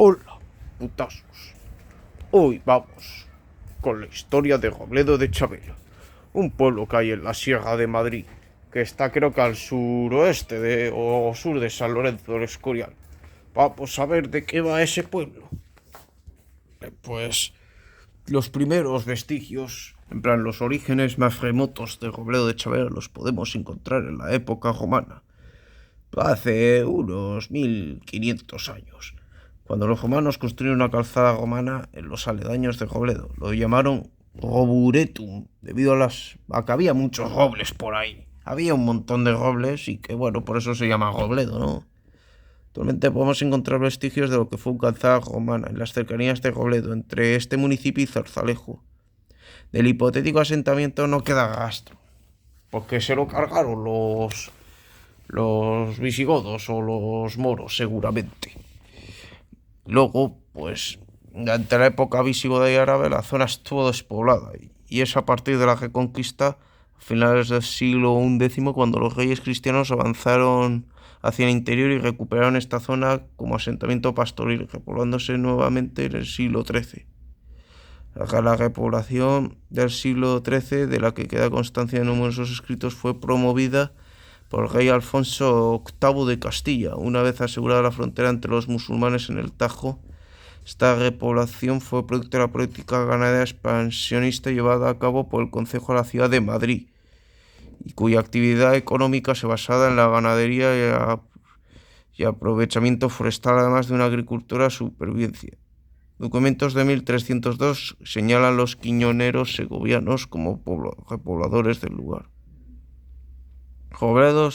Hola, putazos. Hoy vamos con la historia de Robledo de Chabela, un pueblo que hay en la Sierra de Madrid, que está creo que al suroeste o sur de San Lorenzo del Escorial. Vamos a ver de qué va ese pueblo. Pues los primeros vestigios, en plan los orígenes más remotos de Robledo de Chabela, los podemos encontrar en la época romana, hace unos 1500 años, cuando los romanos construyeron una calzada romana en los aledaños de Robledo. Lo llamaron Roburetum, debido a que había muchos robles por ahí. Había un montón de robles y que, bueno, por eso se llama Robledo, ¿no? Actualmente podemos encontrar vestigios de lo que fue una calzada romana en las cercanías de Robledo, entre este municipio y Zarzalejo. Del hipotético asentamiento no queda rastro, porque se lo cargaron los visigodos o los moros, seguramente. Luego, pues, durante la época visigoda y árabe, la zona estuvo despoblada, y es a partir de la Reconquista, a finales del siglo XI, cuando los reyes cristianos avanzaron hacia el interior y recuperaron esta zona como asentamiento pastoril, repoblándose nuevamente en el siglo XIII. La repoblación del siglo XIII, de la que queda constancia en numerosos escritos, fue promovida por el rey Alfonso VIII de Castilla. Una vez asegurada la frontera entre los musulmanes en el Tajo, esta repoblación fue producto de la política ganadera expansionista llevada a cabo por el Concejo de la Ciudad de Madrid, y cuya actividad económica se basaba en la ganadería y aprovechamiento forestal, además de una agricultura de supervivencia. Documentos de 1302 señalan los quiñoneros segovianos como repobladores del lugar. Robledo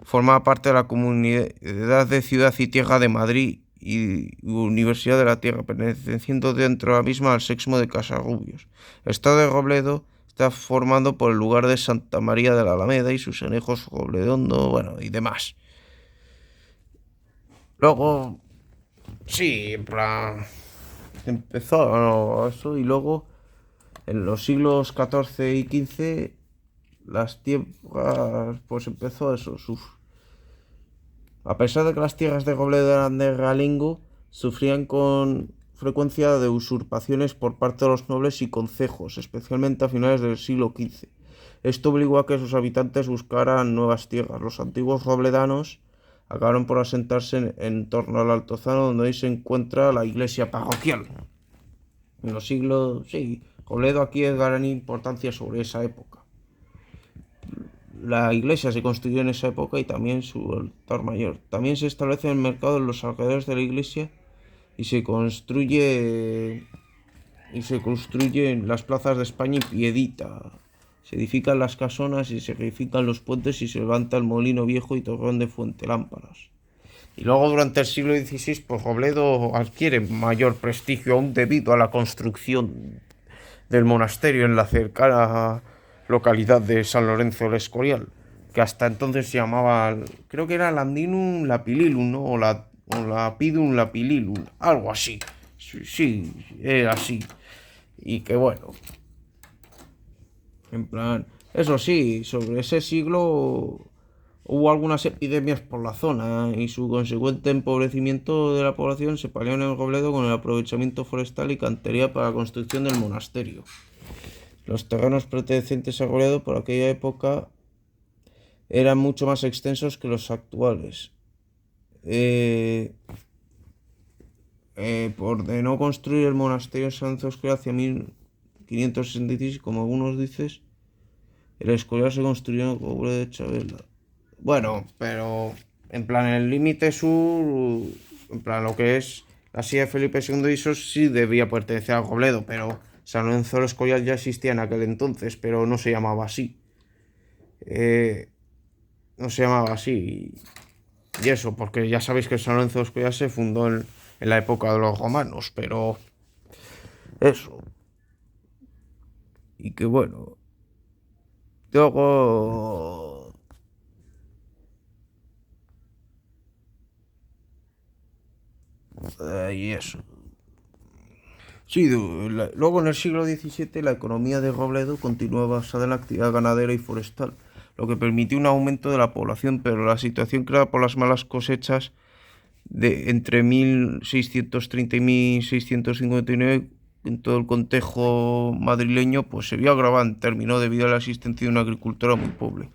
formaba parte de la Comunidad de Ciudad y Tierra de Madrid y Universidad de la Tierra, perteneciendo dentro de la misma al Sexmo de Casarrubios. El estado de Robledo está formado por el lugar de Santa María de la Alameda y sus anejos Robledondo, bueno, y demás. Luego, sí, en plan, empezó eso, y luego en los siglos XIV y XV las tierras, pues empezó eso. A pesar de que las tierras de Robledo eran de realengo, sufrían con frecuencia de usurpaciones por parte de los nobles y concejos, especialmente a finales del siglo XV. Esto obligó a que sus habitantes buscaran nuevas tierras. Los antiguos robledanos acabaron por asentarse en torno al Altozano, donde hoy se encuentra la iglesia parroquial. En los siglos... Sí, Robledo aquí es gran importancia sobre esa época. La iglesia se construyó en esa época y también su altar mayor. También se establece el mercado en los alrededores de la iglesia y se construye en las plazas de España y Piedita. Se edifican las casonas y se reedifican los puentes y se levanta el molino viejo y torreón de Fuentelámparas. Y luego durante el siglo XVI, pues Robledo adquiere mayor prestigio aún debido a la construcción del monasterio en la cercana localidad de San Lorenzo del Escorial, que hasta entonces se llamaba, creo que era Landinum Lapililum, ¿no? o Lapidum Lapililum, algo así. Sí, era así. Y que bueno, en plan, eso sí, sobre ese siglo hubo algunas epidemias por la zona, y su consecuente empobrecimiento de la población se palió en el Robledo con el aprovechamiento forestal y cantería para la construcción del monasterio. Los terrenos pertenecientes a Robledo por aquella época eran mucho más extensos que los actuales. Ordenó construir el monasterio de San Lorenzo hacia 1566, como algunos dices. El Escorial se construyó en Robledo de Chabela. Bueno, pero en plan el límite sur, en plan lo que es la silla de Felipe II y eso sí debía pertenecer a Robledo, pero San Lorenzo del Escorial ya existía en aquel entonces, pero no se llamaba así. No se llamaba así. Y eso, porque ya sabéis que San Lorenzo del Escorial se fundó en la época de los romanos, pero eso. Y que bueno. Luego... y eso. Sí, luego en el siglo XVII la economía de Robledo continuó basada en la actividad ganadera y forestal, lo que permitió un aumento de la población, pero la situación creada por las malas cosechas entre 1630 y 1659, en todo el concejo madrileño, pues se vio agravada en términos debido a la existencia de una agricultura muy pobre,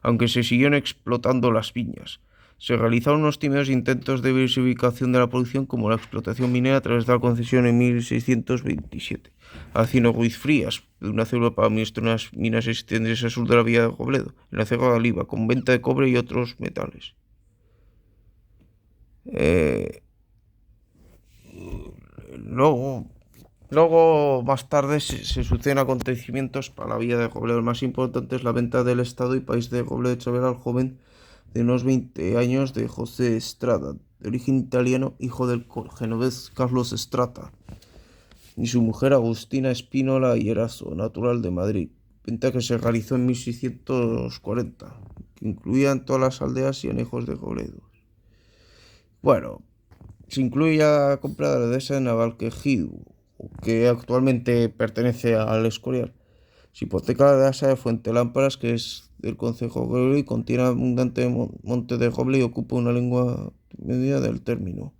aunque se siguieron explotando las viñas. Se realizaron unos tímidos intentos de diversificación de la producción, como la explotación minera a través de la concesión en 1627 a Cino Ruiz Frías, de una célula para administrar unas minas existentes al sur de la villa de Robledo, en la Cerro de Oliva, con venta de cobre y otros metales. Luego, más tarde, se suceden acontecimientos para la villa de Robledo. El más importante es la venta del Estado y País de Robledo de Chavela al joven de unos 20 años de José Estrada, de origen italiano, hijo del genovés Carlos Estrada, y su mujer Agustina Espínola y Eraso, natural de Madrid. Venta que se realizó en 1640, que incluían todas las aldeas y anejos de Robledo. Bueno, se incluye la compra de la dehesa de Navalquejido, que actualmente pertenece al Escorial. Se hipoteca la dehesa de Fuente Lámparas, que es del concejo de Robledo y contiene abundante monte de roble y ocupa una lengua media del término.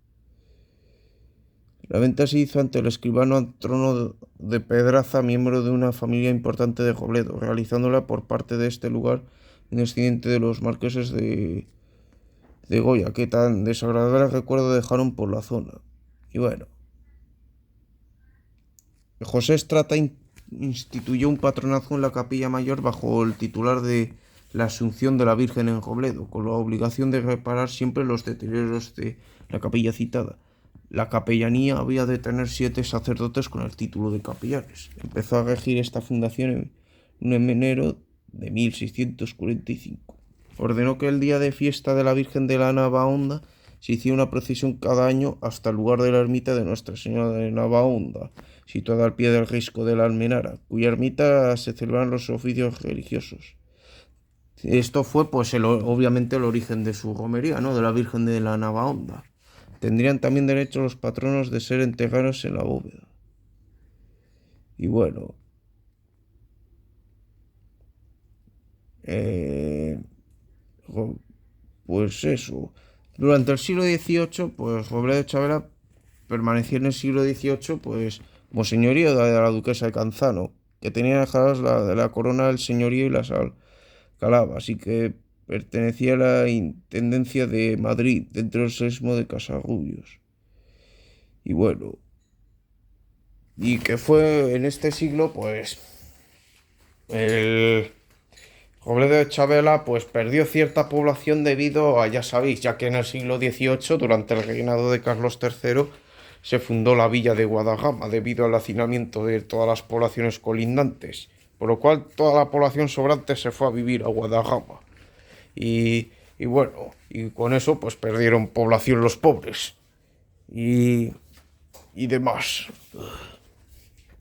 La venta se hizo ante el escribano Antrono de Pedraza, miembro de una familia importante de Robledo, realizándola por parte de este lugar un descendiente de los marqueses de Goya, que tan desagradable recuerdo dejaron por la zona. Y bueno, José Estrata instituyó un patronazgo en la Capilla Mayor bajo el titular de la Asunción de la Virgen en Robledo, con la obligación de reparar siempre los deterioros de la capilla citada. La capellanía había de tener 7 sacerdotes con el título de capellanes. Empezó a regir esta fundación en enero de 1645. Ordenó que el día de fiesta de la Virgen de la Navahonda se hiciera una procesión cada año hasta el lugar de la ermita de Nuestra Señora de Navahonda, situada al pie del risco de la Almenara, cuya ermita se celebran los oficios religiosos. Esto fue, pues, obviamente el origen de su romería, ¿no? De la Virgen de la Navahonda. Tendrían también derecho los patronos de ser enterrados en la bóveda. Y bueno, pues eso. Durante el siglo XVIII, pues Robledo de Chavela permaneció en el siglo XVIII, pues, como señorío de la duquesa de Canzano, que tenía dejadas la corona del señorío y las alcalabas, así que pertenecía a la intendencia de Madrid, dentro del sesmo de Casarrubios. Y bueno, y que fue en este siglo, pues, el Robledo de Chavela, pues, perdió cierta población debido a, ya sabéis, ya que en el siglo XVIII, durante el reinado de Carlos III, se fundó la villa de Guadagama debido al hacinamiento de todas las poblaciones colindantes, por lo cual toda la población sobrante se fue a vivir a Guadagama. Y bueno, y con eso pues perdieron población los pobres y demás.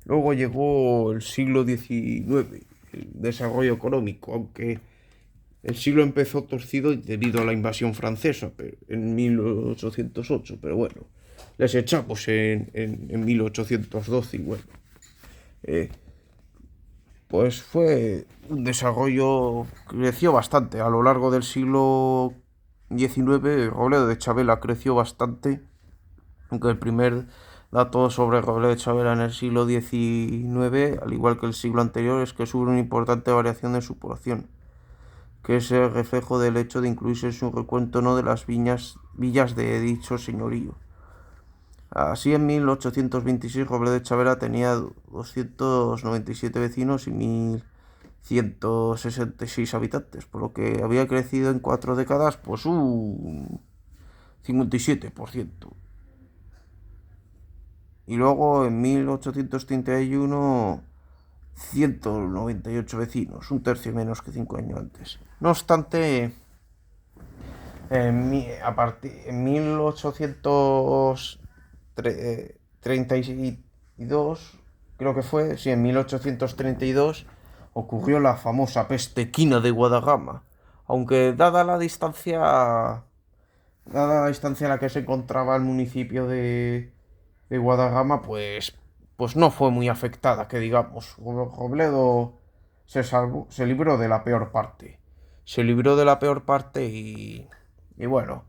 Luego llegó el siglo XIX, el desarrollo económico, aunque el siglo empezó torcido debido a la invasión francesa en 1808, pero bueno, les echamos en 1812 y bueno. Pues fue un desarrollo, creció bastante. A lo largo del siglo XIX, Robledo de Chavela creció bastante, aunque el primer dato sobre Robledo de Chavela en el siglo XIX, al igual que el siglo anterior, es que sufre una importante variación de su población, que es el reflejo del hecho de incluirse en su recuento no de las villas de dicho señorío. Así, en 1826 Robledo de Chavela tenía 297 vecinos y 1.166 habitantes, por lo que había crecido en 4 décadas pues un 57%. Y luego en 1831 198 vecinos, un tercio menos que 5 años antes. No obstante, en 1832, creo que fue, sí, en 1832 ocurrió la famosa peste equina de Guadagama, aunque dada la distancia en la que se encontraba el municipio de Guadagama, pues no fue muy afectada, que digamos. Robledo se libró de la peor parte. Se libró de la peor parte y bueno,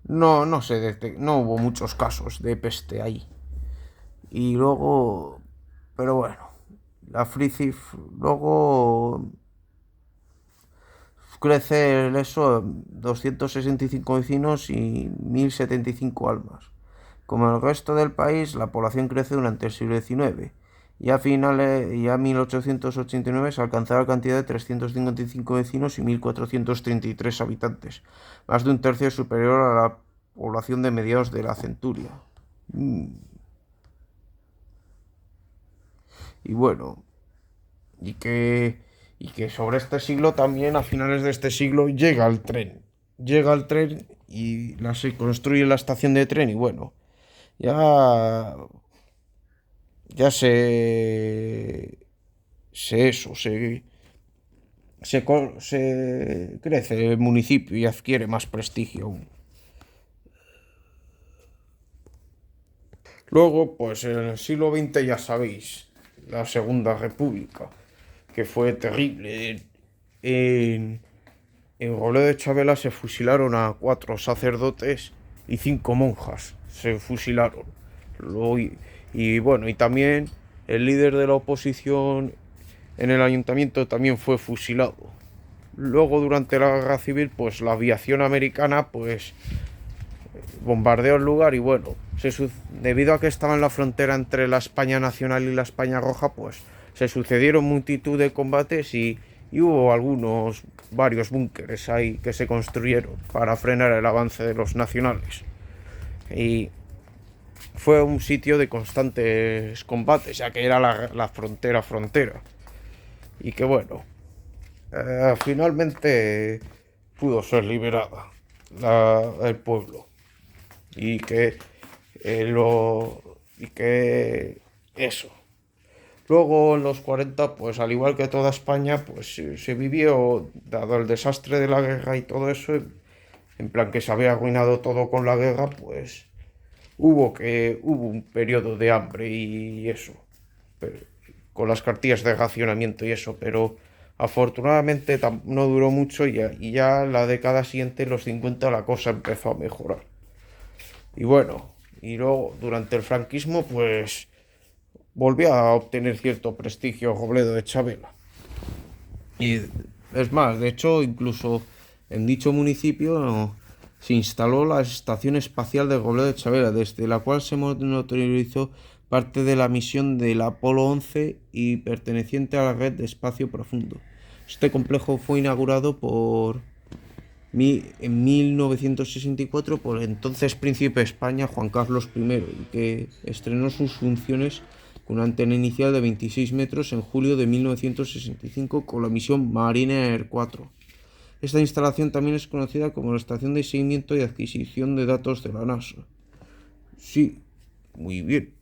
no hubo muchos casos de peste ahí. Y luego, pero bueno, la Fricif luego crece eso, 265 vecinos y 1075 almas. Como el resto del país, la población crece durante el siglo XIX y a finales, y a 1889 se alcanzaba la cantidad de 355 vecinos y 1433 habitantes, más de un tercio superior a la población de mediados de la centuria. Y bueno, y que, y que sobre este siglo también, a finales de este siglo, llega el tren. Llega el tren y se construye la estación de tren y bueno, ya, ya se eso, se crece el municipio y adquiere más prestigio aún. Luego, pues en el siglo XX ya sabéis, la Segunda República, que fue terrible. En Robledo de Chabela se fusilaron a 4 sacerdotes y 5 monjas. Se fusilaron. Y bueno, y también el líder de la oposición en el ayuntamiento también fue fusilado. Luego, durante la guerra civil, pues la aviación americana pues bombardeó el lugar y bueno, debido a que estaba en la frontera entre la España nacional y la España roja, pues se sucedieron multitud de combates y hubo varios búnkeres ahí que se construyeron para frenar el avance de los nacionales. Y fue un sitio de constantes combates, ya que era la frontera. Y que bueno, finalmente pudo ser liberada el pueblo. Y que y que eso. Luego en los 40, pues al igual que toda España, pues se vivió, dado el desastre de la guerra y todo eso, en plan que se había arruinado todo con la guerra, pues hubo un periodo de hambre y eso, pero, con las cartillas de racionamiento y eso, pero afortunadamente no duró mucho y ya la década siguiente, en los 50, la cosa empezó a mejorar. Y bueno, y luego durante el franquismo, pues volvió a obtener cierto prestigio Robledo de Chabela. Y es más, de hecho, incluso en dicho municipio se instaló la Estación Espacial de Robledo de Chabela, desde la cual se monitorizó parte de la misión del Apolo 11 y perteneciente a la red de espacio profundo. Este complejo fue inaugurado en 1964 por el entonces príncipe de España Juan Carlos I, y que estrenó sus funciones con una antena inicial de 26 metros en julio de 1965 con la misión Mariner 4. Esta instalación también es conocida como la Estación de Seguimiento y Adquisición de Datos de la NASA. Sí, muy bien.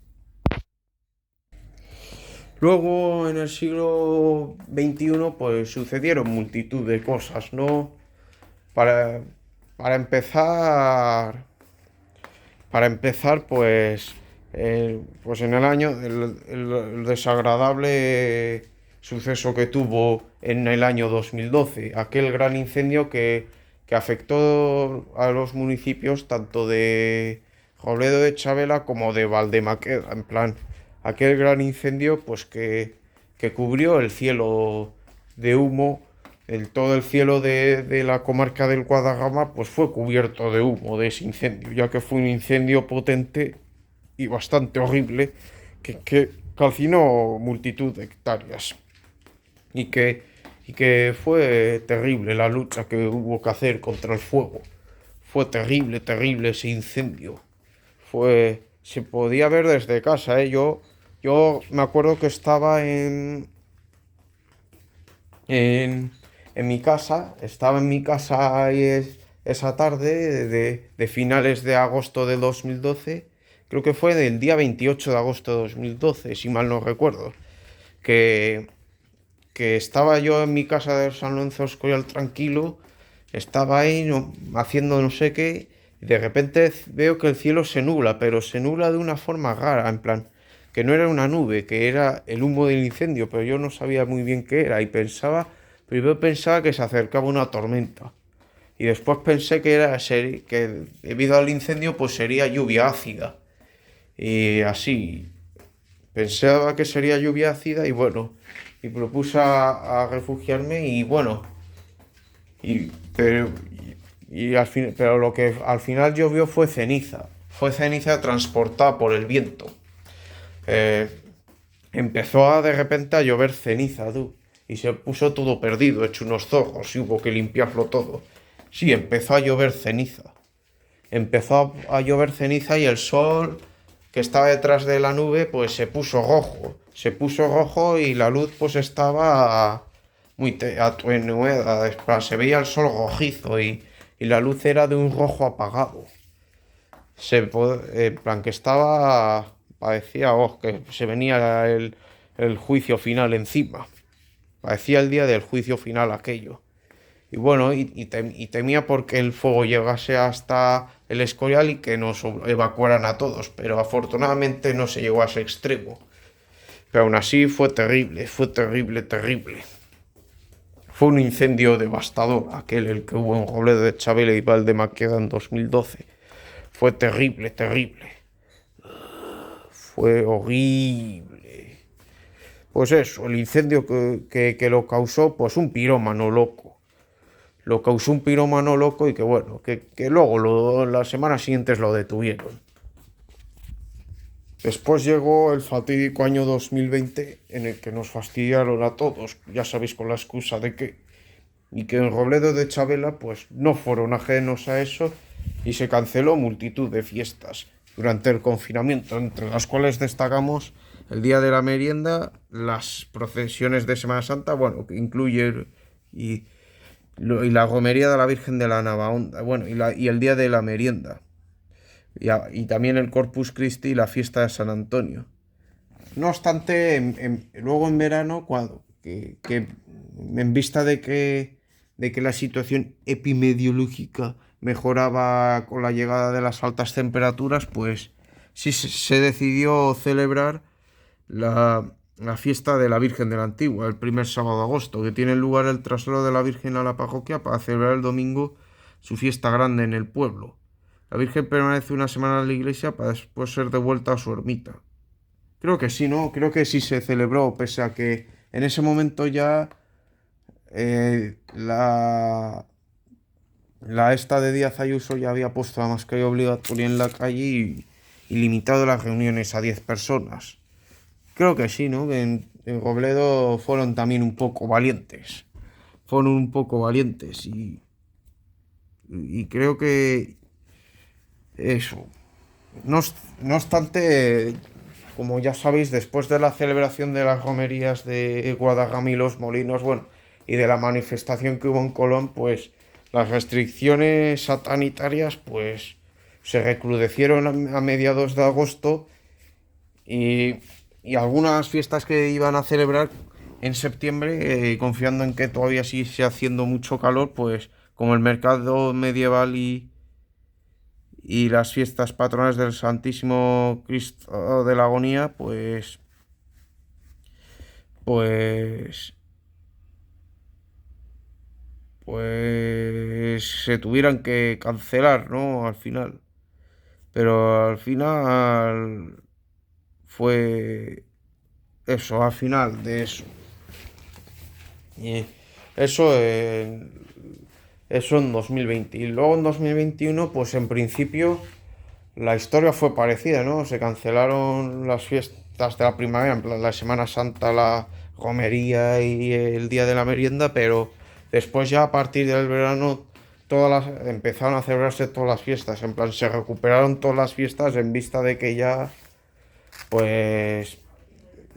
Luego, en el siglo XXI, pues sucedieron multitud de cosas, ¿no? Para, para empezar, pues en el año, el desagradable suceso que tuvo en el año 2012, aquel gran incendio que afectó a los municipios tanto de Robledo de Chabela como de Valdemaqueda, en plan, aquel gran incendio pues que cubrió el cielo de humo, todo el cielo de la comarca del Guadarrama pues fue cubierto de humo de ese incendio, ya que fue un incendio potente y bastante horrible que calcinó multitud de hectáreas y que, y que fue terrible la lucha que hubo que hacer contra el fuego. Fue terrible ese incendio. Se podía ver desde casa, ¿eh? Yo me acuerdo que estaba en, estaba en mi casa ahí esa tarde de finales de agosto de 2012, creo que fue del día 28 de agosto de 2012, si mal no recuerdo, que, que estaba yo en mi casa de San Lorenzo Escorial tranquilo, estaba ahí haciendo no sé qué, y de repente veo que el cielo se nubla, pero se nubla de una forma rara, en plan, que no era una nube, que era el humo del incendio, pero yo no sabía muy bien qué era, primero pensaba que se acercaba una tormenta. y después pensé que debido al incendio pues sería lluvia ácida. Y así, pensaba que sería lluvia ácida y bueno, y propuse a refugiarme y bueno, y, pero, pero lo que al final llovió fue ceniza transportada por el viento. Eh, Empezó de repente a llover ceniza, tú, y se puso todo perdido, hecho unos zorros, y hubo que limpiarlo todo. Sí, empezó a llover ceniza. Empezó a llover ceniza y el sol que estaba detrás de la nube, pues se puso rojo. Se puso rojo y la luz pues estaba muy atenuada. Se veía el sol rojizo y la luz era de un rojo apagado. En plan que estaba, parecía que se venía el juicio final encima. Parecía el día del juicio final aquello. Y bueno, y temía porque el fuego llegase hasta el Escorial y que nos evacuaran a todos, pero afortunadamente no se llegó a ese extremo. Pero aún así fue terrible, terrible. Fue un incendio devastador, el que hubo en Robledo de Chabela y Valdemaqueda en 2012. Fue terrible, terrible. Fue horrible. Pues eso, el incendio que lo causó, pues un pirómano loco. Lo causó un pirómano loco y que bueno, que luego las semanas siguientes lo detuvieron. Después llegó el fatídico año 2020 en el que nos fastidiaron a todos, ya sabéis con la excusa de que en Robledo de Chabela pues no fueron ajenos a eso y se canceló multitud de fiestas durante el confinamiento, entre las cuales destacamos el Día de la Merienda, las procesiones de Semana Santa, bueno, que incluye y la romería de la Virgen de la Navahonda, bueno, y el Día de la Merienda, y también el Corpus Christi y la fiesta de San Antonio. No obstante, luego en verano, que en vista de que la situación epidemiológica mejoraba con la llegada de las altas temperaturas, pues sí se decidió celebrar la fiesta de la Virgen de la Antigua, el primer sábado de agosto, que tiene lugar el traslado de la Virgen a la parroquia para celebrar el domingo su fiesta grande en el pueblo. La Virgen permanece una semana en la iglesia para después ser devuelta a su ermita. Creo que sí, ¿no? Creo que sí se celebró, pese a que en ese momento ya la esta de Díaz Ayuso ya había puesto la mascarilla obligatoria en la calle y limitado las reuniones a 10 personas. Creo que sí, ¿no? Que en Robledo fueron también un poco valientes. Fueron un poco valientes y creo que eso. No obstante, como ya sabéis, después de la celebración de las romerías de Guadarrama y Los Molinos, bueno, y de la manifestación que hubo en Colón, pues las restricciones sanitarias, pues se recrudecieron a mediados de agosto y algunas fiestas que iban a celebrar en septiembre, confiando en que todavía sigue haciendo mucho calor, pues como el mercado medieval y las fiestas patronales del Santísimo Cristo de la Agonía, pues, pues se tuvieran que cancelar, ¿no? Al final. Pero al final fue eso, al final de eso. Y eso eso en 2020. Y luego en 2021, pues en principio la historia fue parecida, ¿no? Se cancelaron las fiestas de la primavera, en plan la Semana Santa, la romería y el Día de la Merienda, pero después ya a partir del verano empezaron a celebrarse todas las fiestas, en plan se recuperaron todas las fiestas en vista de que ya, pues,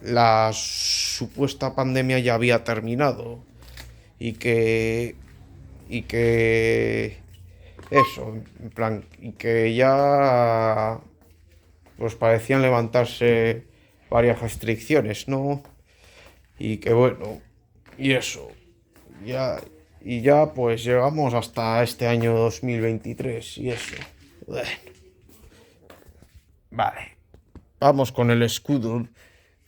la supuesta pandemia ya había terminado y que eso, en plan, y que ya pues parecían levantarse varias restricciones, ¿no? Y que bueno, y eso, ya pues llegamos hasta este año 2023 y eso. Bueno, vale, vamos con el escudo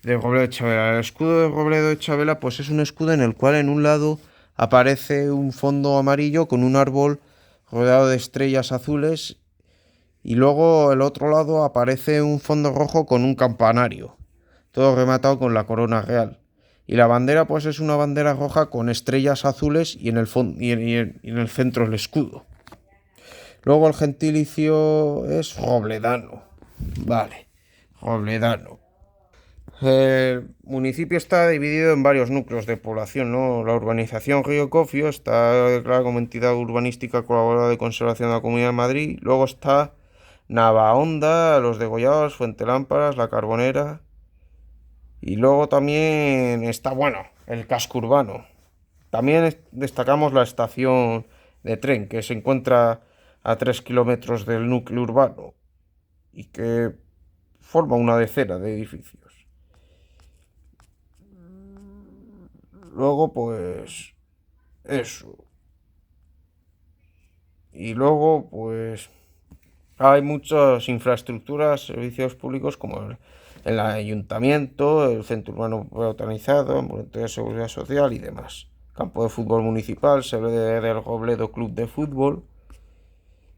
de Robledo de Chabela. El escudo de Robledo de Chabela pues es un escudo en el cual en un lado aparece un fondo amarillo con un árbol rodeado de estrellas azules, y luego el otro lado aparece un fondo rojo con un campanario, todo rematado con la corona real. Y la bandera pues es una bandera roja con estrellas azules y en el, y en el centro el escudo. Luego el gentilicio es robledano. Vale, robledano. El municipio está dividido en varios núcleos de población, ¿no? La urbanización Río Cofio está declarada como entidad urbanística colaboradora de conservación de la Comunidad de Madrid. Luego está Navahonda, Los Degollados, Fuente Lámparas, La Carbonera. Y luego también está, bueno, el casco urbano. También destacamos la estación de tren, que se encuentra a 3 kilómetros del núcleo urbano y que forma una decena de edificios. Luego, pues, eso. Y luego, pues, hay muchas infraestructuras, servicios públicos como el ayuntamiento, el centro urbano botanizado, ambulatorio de seguridad social y demás. Campo de fútbol municipal, sede del Robledo Club de Fútbol.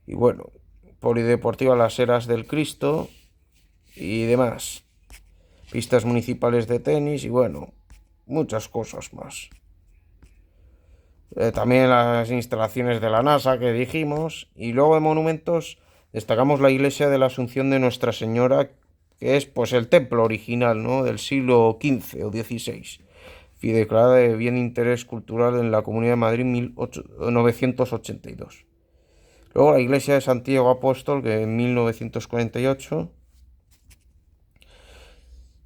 Y bueno, polideportiva Las Heras del Cristo y demás. Pistas municipales de tenis y bueno, muchas cosas más. También las instalaciones de la NASA que dijimos. Y luego de monumentos destacamos la iglesia de la Asunción de Nuestra Señora, que es pues el templo original, ¿no? Del siglo XV o XVI. Y declarada de bien de interés cultural en la Comunidad de Madrid en 1982. Luego la iglesia de Santiago Apóstol, que en 1948.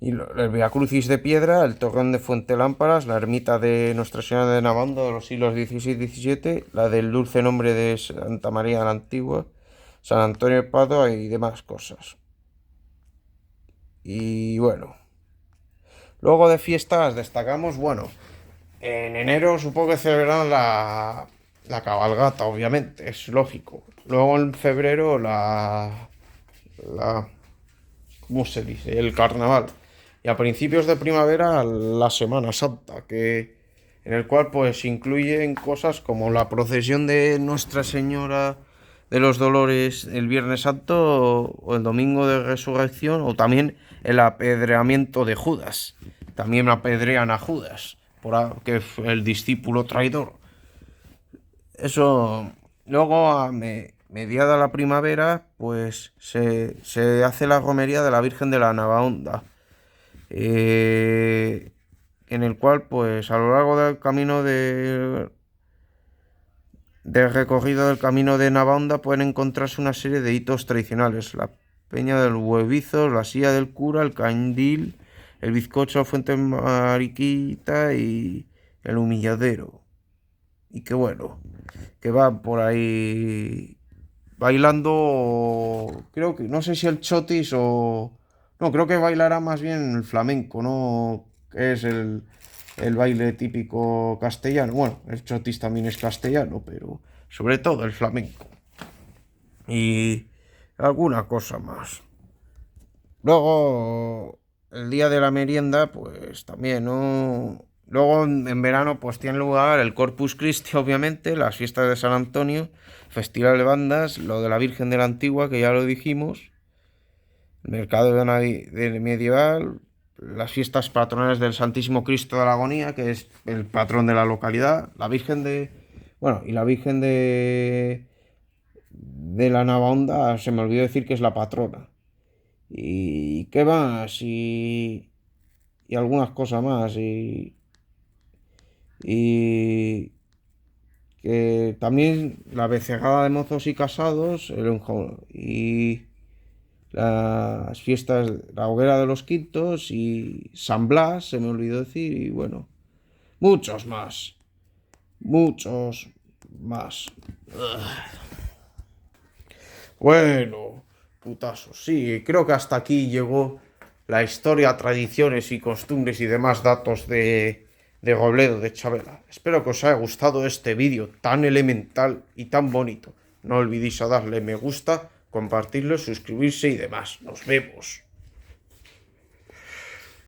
Y el Via Crucis de piedra, el torreón de Fuente Lámparas, la ermita de Nuestra Señora de Navanda de los siglos XVI y XVII, la del dulce nombre de Santa María la Antigua, San Antonio de Padua y demás cosas. Y bueno, luego de fiestas destacamos, bueno, en enero supongo que celebrarán la cabalgata, obviamente, es lógico. Luego en febrero ¿cómo se dice? El carnaval. Y a principios de primavera la Semana Santa, en el cual pues incluyen cosas como la procesión de Nuestra Señora de los Dolores el Viernes Santo o el Domingo de Resurrección, o también el apedreamiento de Judas. También apedrean a Judas, que fue el discípulo traidor. Eso, luego mediada la primavera, pues se hace la romería de la Virgen de la Navahonda, en el cual, pues a lo largo del camino del recorrido del camino de Navahonda pueden encontrarse una serie de hitos tradicionales: la Peña del Huevizo, la Silla del Cura, el Candil, el Bizcocho, la Fuente Mariquita y el Humilladero. Y que bueno, que va por ahí bailando, creo que, no sé si el chotis o... No, creo que bailará más bien el flamenco, ¿no? Que es el baile típico castellano. Bueno, el chotis también es castellano, pero sobre todo el flamenco. Y alguna cosa más. Luego, el día de la merienda, pues también, ¿no? Luego en verano pues tiene lugar el Corpus Christi, obviamente, las fiestas de San Antonio, Festival de Bandas, lo de la Virgen de la Antigua, que ya lo dijimos, el mercado de medieval, las fiestas patronales del Santísimo Cristo de la Agonía, que es el patrón de la localidad, la Virgen de... Bueno, y la Virgen de la Navahonda, se me olvidó decir que es la patrona. ¿Y qué más? Y algunas cosas más. Y que también la becerrada de mozos y casados, y las fiestas, la hoguera de los quintos y San Blas, se me olvidó decir, y bueno, muchos más, muchos más. Bueno, putazos, sí, creo que hasta aquí llegó la historia, tradiciones y costumbres y demás datos de Robledo de Chavela. Espero que os haya gustado este vídeo tan elemental y tan bonito. No olvidéis a darle me gusta, compartirlo, suscribirse y demás. Nos vemos.